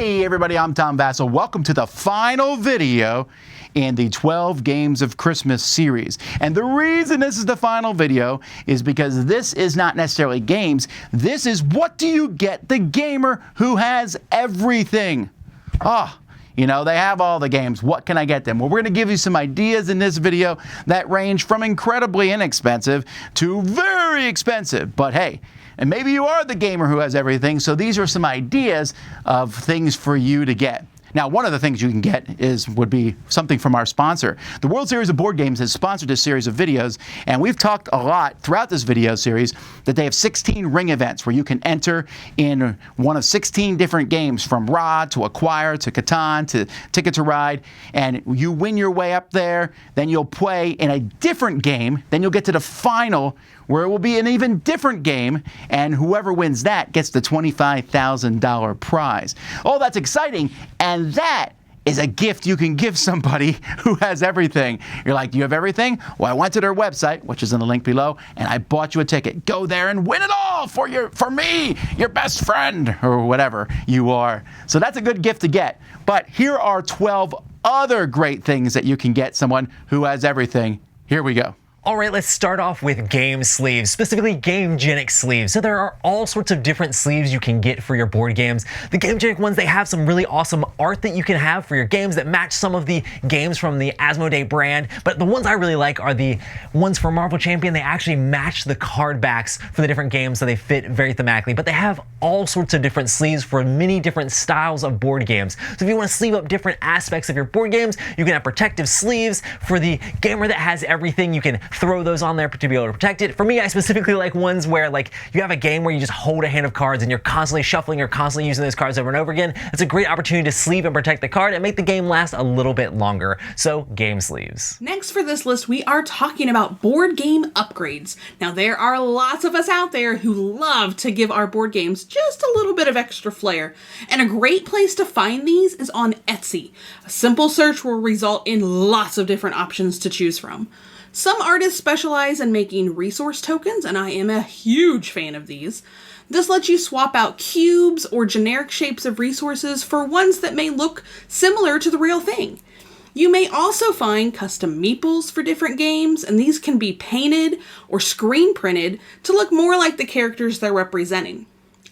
Hey everybody, I'm Tom Vassell. Welcome to the final video in the 12 Games of Christmas series. And the reason this is the final video is because this is not necessarily games. This is what do you get the gamer who has everything. You know, they have all the games. What can I get them? Well, we're going to give you some ideas in this video that range from incredibly inexpensive to very expensive. But hey, and maybe you are the gamer who has everything, so these are some ideas of things for you to get. Now, one of the things you can get would be something from our sponsor. The World Series of Board Games has sponsored this series of videos, and we've talked a lot throughout this video series that they have 16 ring events where you can enter in one of 16 different games, from Rod to Acquire to Catan to Ticket to Ride, and you win your way up there, then you'll play in a different game, then you'll get to the final where it will be an even different game, and whoever wins that gets the $25,000 prize. Oh, that's exciting, and that is a gift you can give somebody who has everything. You're like, do you have everything? Well, I went to their website, which is in the link below, and I bought you a ticket. Go there and win it all for me, your best friend, or whatever you are. So that's a good gift to get. But here are 12 other great things that you can get someone who has everything. Here we go. All right, let's start off with game sleeves, specifically Gamegenic sleeves. So there are all sorts of different sleeves you can get for your board games. The Gamegenic ones, they have some really awesome art that you can have for your games that match some of the games from the Asmodee brand. But the ones I really like are the ones for Marvel Champion. They actually match the card backs for the different games, so they fit very thematically. But they have all sorts of different sleeves for many different styles of board games. So if you want to sleeve up different aspects of your board games, you can have protective sleeves. For the gamer that has everything, you can throw those on there to be able to protect it. For me, I specifically like ones where like you have a game where you just hold a hand of cards and you're constantly shuffling, you're constantly using those cards over and over again. It's a great opportunity to sleeve and protect the card and make the game last a little bit longer. So game sleeves. Next for this list, we are talking about board game upgrades. Now there are lots of us out there who love to give our board games just a little bit of extra flair. And a great place to find these is on Etsy. A simple search will result in lots of different options to choose from. Some artists specialize in making resource tokens, and I am a huge fan of these. This lets you swap out cubes or generic shapes of resources for ones that may look similar to the real thing. You may also find custom meeples for different games, and these can be painted or screen printed to look more like the characters they're representing.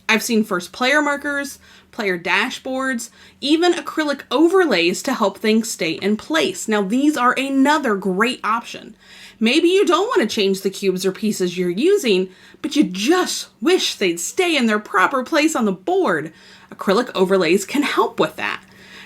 I've seen first player markers, player dashboards, even acrylic overlays to help things stay in place. Now these are another great option. Maybe you don't want to change the cubes or pieces you're using, but you just wish they'd stay in their proper place on the board. Acrylic overlays can help with that.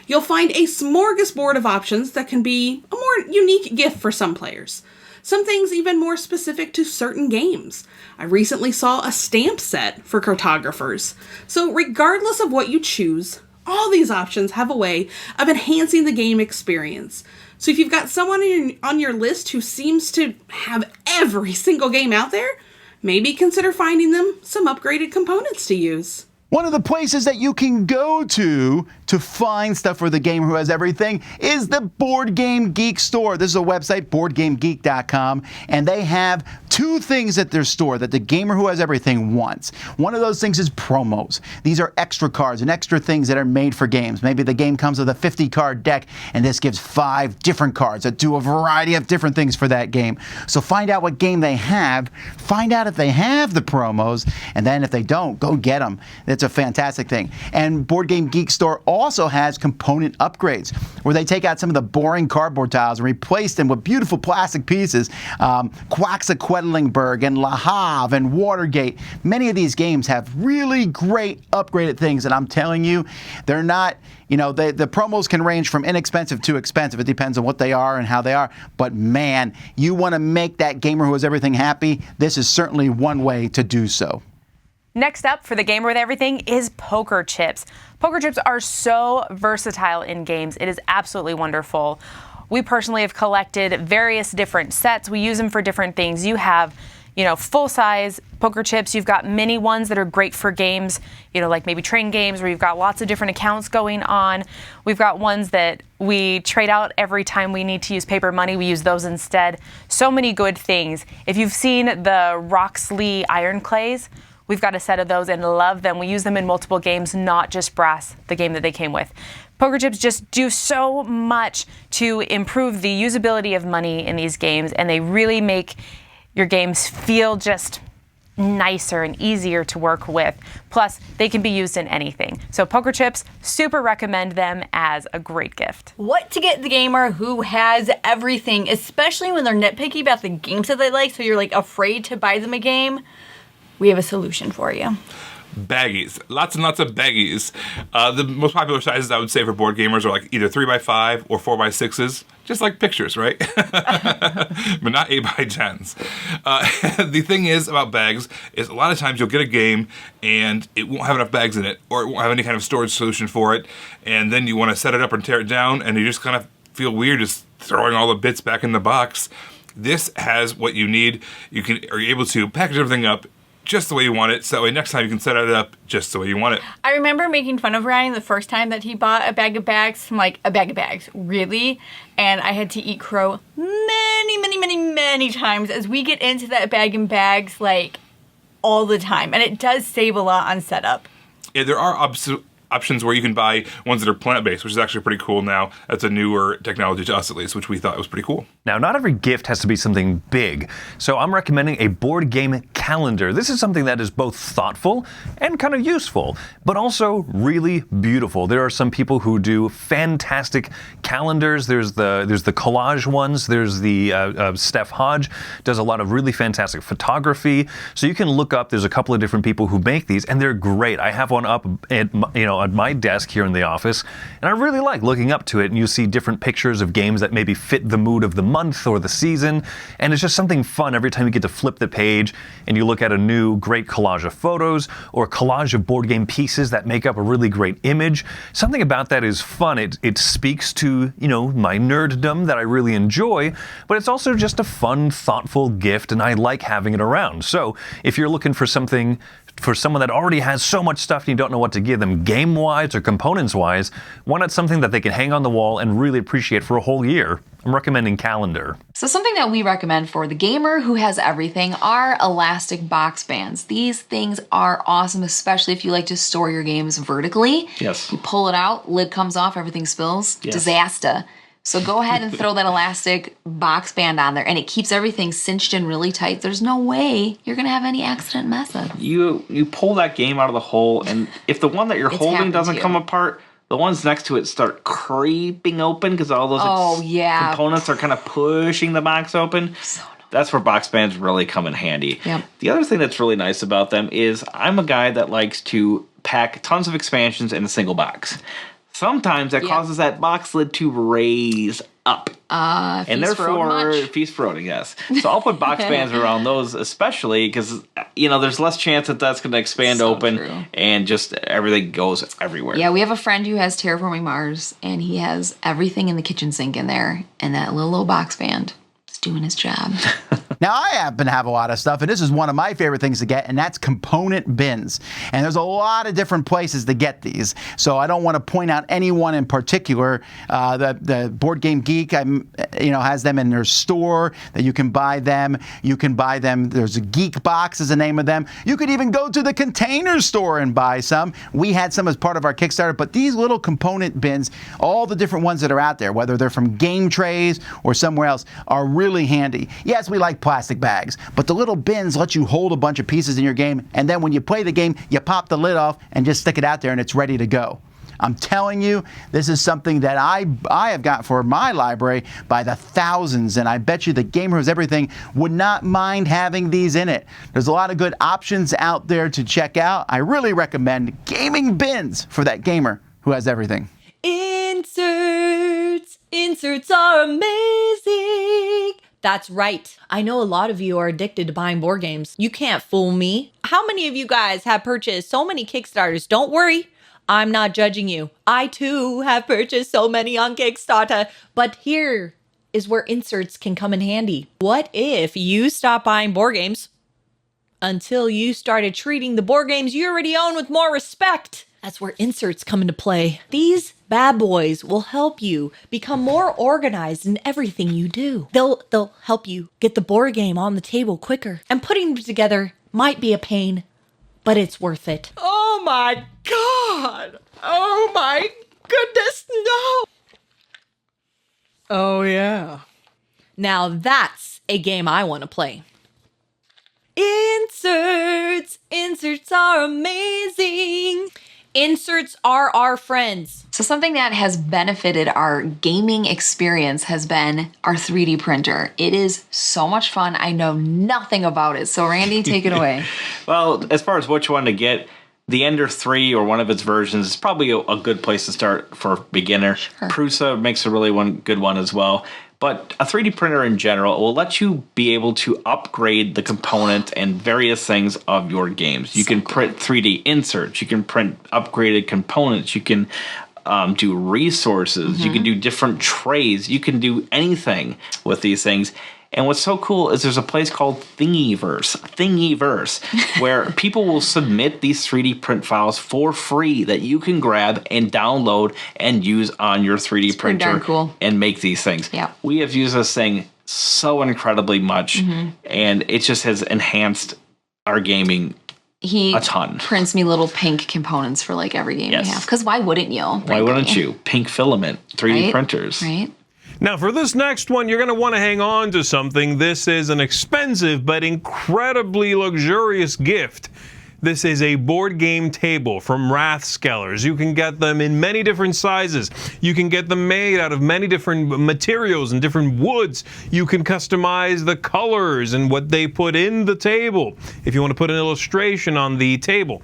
You'll find a smorgasbord of options that can be a more unique gift for some players. Some things even more specific to certain games. I recently saw a stamp set for cartographers. So regardless of what you choose, all these options have a way of enhancing the game experience. So if you've got someone on your list who seems to have every single game out there, maybe consider finding them some upgraded components to use. One of the places that you can go to find stuff for the gamer who has everything is the Board Game Geek store. This is a website, boardgamegeek.com, and they have two things at their store that the gamer who has everything wants. One of those things is promos. These are extra cards and extra things that are made for games. Maybe the game comes with a 50-card deck, and this gives 5 different cards that do a variety of different things for that game. So find out what game they have, find out if they have the promos, and then if they don't, go get them. It's a fantastic thing. And Board Game Geek store also has component upgrades where they take out some of the boring cardboard tiles and replace them with beautiful plastic pieces. Quetzalcoatlingburg and Le Havre and Watergate. Many of these games have really great upgraded things, and I'm telling you, they're not, you know, the promos can range from inexpensive to expensive. It depends on what they are and how they are. But man, you want to make that gamer who has everything happy. This is certainly one way to do so. Next up for the gamer with everything is poker chips. Poker chips are so versatile in games. It is absolutely wonderful. We personally have collected various different sets. We use them for different things. You have, full-size poker chips. You've got mini ones that are great for games, like maybe train games where you've got lots of different accounts going on. We've got ones that we trade out every time we need to use paper money. We use those instead. So many good things. If you've seen the Roxley iron clays, We've got a set of those and love them. We use them in multiple games, not just Brass, the game that they came with. Poker chips just do so much to improve the usability of money in these games, and they really make your games feel just nicer and easier to work with. Plus, they can be used in anything. So poker chips, super recommend them as a great gift. What to get the gamer who has everything, especially when they're nitpicky about the games that they like, so you're like afraid to buy them a game? We have a solution for you. Baggies. Lots and lots of baggies. The most popular sizes I would say for board gamers are like either 3x5 or 4x6s. Just like pictures, right? But not 8x10s. The thing is about bags is a lot of times you'll get a game and it won't have enough bags in it, or it won't have any kind of storage solution for it, and then you want to set it up and tear it down, and you just kind of feel weird just throwing all the bits back in the box. This has what you need. Are able to package everything up just the way you want it, so that way next time you can set it up just the way you want it. I remember making fun of Ryan the first time that he bought a bag of bags. I'm like, a bag of bags? Really? And I had to eat crow many times as we get into that bag and bags like all the time. And it does save a lot on setup. Yeah, there are options where you can buy ones that are plant-based, which is actually pretty cool now. That's a newer technology to us, at least, which we thought was pretty cool. Now, not every gift has to be something big, so I'm recommending a board game calendar. This is something that is both thoughtful and kind of useful, but also really beautiful. There are some people who do fantastic calendars. There's the collage ones. There's the Steph Hodge does a lot of really fantastic photography. So you can look up. There's a couple of different people who make these, and they're great. I have one up at on my desk here in the office, and I really like looking up to it, and you see different pictures of games that maybe fit the mood of the month or the season, and it's just something fun every time you get to flip the page and you look at a new great collage of photos or a collage of board game pieces that make up a really great image. Something about that is fun. It speaks to, my nerddom that I really enjoy, but it's also just a fun, thoughtful gift, and I like having it around. So if you're looking for something for someone that already has so much stuff and you don't know what to give them game-wise or components-wise, why not something that they can hang on the wall and really appreciate for a whole year? I'm recommending calendar. So something that we recommend for the gamer who has everything are elastic box bands. These things are awesome, especially if you like to store your games vertically. Yes. You pull it out, lid comes off, everything spills. Yes. Disaster. So go ahead and throw that elastic box band on there, and it keeps everything cinched in really tight. There's no way you're gonna have any accident messes. You pull that game out of the hole, and if the one that you're holding happened doesn't to you. come apart, the ones next to it start creeping open because all those components are kind of pushing the box open. So That's where box bands really come in handy. Yep. The other thing that's really nice about them is I'm a guy that likes to pack tons of expansions in a single box. Sometimes that causes that box lid to raise up. And therefore, feast for Odin, yes. So I'll put box bands around those, especially because, there's less chance that that's going to expand open and just everything goes everywhere. Yeah, we have a friend who has Terraforming Mars, and he has everything in the kitchen sink in there, and that little box band is doing his job. Now, I happen to have a lot of stuff, and this is one of my favorite things to get, and that's component bins. And there's a lot of different places to get these, so I don't want to point out any one in particular. The Board Game Geek, has them in their store that you can buy them. You can buy them. There's a Geek Box is the name of them. You could even go to the Container Store and buy some. We had some as part of our Kickstarter, but these little component bins, all the different ones that are out there, whether they're from Game Trays or somewhere else, are really handy. Yes, we like plastic bags, but the little bins let you hold a bunch of pieces in your game, and then when you play the game, you pop the lid off and just stick it out there and it's ready to go. I'm telling you, this is something that I have got for my library by the thousands, and I bet you the gamer who's everything would not mind having these in it. There's a lot of good options out there to check out. I really recommend gaming bins for that gamer who has everything. Inserts are amazing. That's right. I know a lot of you are addicted to buying board games. You can't fool me. How many of you guys have purchased so many Kickstarters? Don't worry. I'm not judging you. I too have purchased so many on Kickstarter. But here is where inserts can come in handy. What if you stopped buying board games until you started treating the board games you already own with more respect? That's where inserts come into play. These bad boys will help you become more organized in everything you do. They'll help you get the board game on the table quicker. And putting them together might be a pain, but it's worth it. Oh my God! Oh my goodness, no! Oh yeah. Now that's a game I want to play. Inserts! Inserts are amazing! Inserts are our friends. So something that has benefited our gaming experience has been our 3D printer. It is so much fun. I know nothing about it. So Randy, take it away. Well, as far as which one to get, the Ender 3 or one of its versions is probably a good place to start for beginner. Sure. Prusa makes a really good one as well. But a 3D printer in general will let you be able to upgrade the component and various things of your games. You can print 3D inserts. You can print upgraded components. You can do resources. You can do different trays. You can do anything with these things. And what's so cool is there's a place called Thingiverse, where people will submit these 3D print files for free that you can grab and download and use on your 3D printer darn cool. and make these things. Yeah. We have used this thing so incredibly much, and it just has enhanced our gaming a ton. Prints me little pink components for like every game we have. Because why wouldn't you? Why wouldn't you? Pink filament 3D printers. Right. Now, for this next one, you're going to want to hang on to something. This is an expensive but incredibly luxurious gift. This is a board game table from Rathskellers. You can get them in many different sizes. You can get them made out of many different materials and different woods. You can customize the colors and what they put in the table if you want to put an illustration on the table.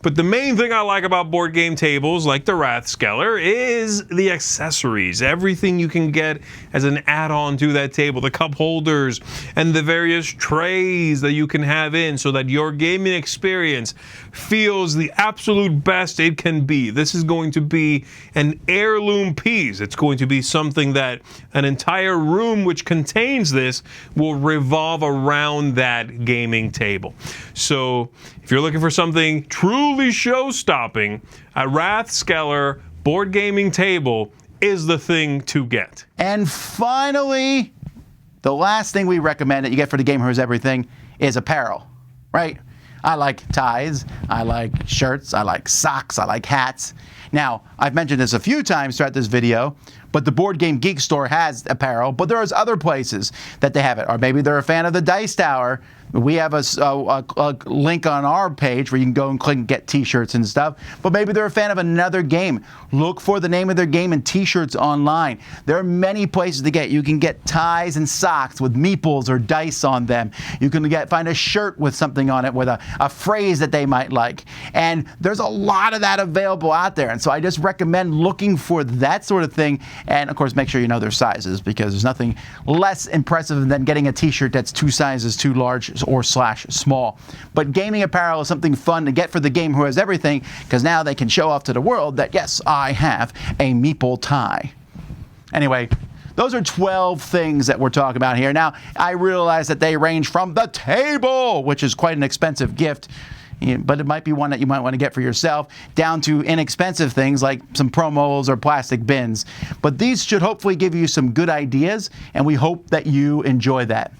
But the main thing I like about board game tables like the Rathskeller is the accessories. Everything you can get as an add-on to that table. The cup holders and the various trays that you can have in so that your gaming experience feels the absolute best it can be. This is going to be an heirloom piece. It's going to be something that an entire room which contains this will revolve around that gaming table. So if you're looking for something truly show-stopping, a Rathskeller board gaming table is the thing to get. And finally, the last thing we recommend that you get for the Gamer Who's Everything is apparel, right? I like ties, I like shirts, I like socks, I like hats. Now, I've mentioned this a few times throughout this video, but the Board Game Geek store has apparel, but there's other places that they have it. Or maybe they're a fan of the Dice Tower. We have a link on our page where you can go and click and get t-shirts and stuff. But maybe they're a fan of another game. Look for the name of their game and t-shirts online. There are many places to get. You can get ties and socks with meeples or dice on them. You can find a shirt with something on it with a phrase that they might like. And there's a lot of that available out there. And so I just recommend looking for that sort of thing. And of course, make sure you know their sizes, because there's nothing less impressive than getting a t-shirt that's 2 sizes too large or /small. But gaming apparel is something fun to get for the Gamer Who Has Everything, because now they can show off to the world that, yes, I have a meeple tie. Anyway, those are 12 things that we're talking about here. Now, I realize that they range from the table, which is quite an expensive gift, but it might be one that you might want to get for yourself, down to inexpensive things like some promos or plastic bins. But these should hopefully give you some good ideas, and we hope that you enjoy that.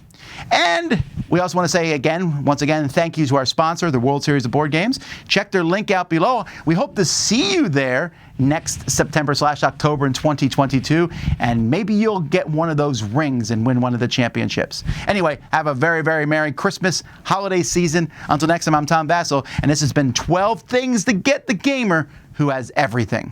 And we also want to say once again, thank you to our sponsor, the World Series of Board Games. Check their link out below. We hope to see you there next September/October in 2022, and maybe you'll get one of those rings and win one of the championships. Anyway, have a very, very Merry Christmas holiday season. Until next time, I'm Tom Vassell, and this has been 12 Things to Get the Gamer Who Has Everything.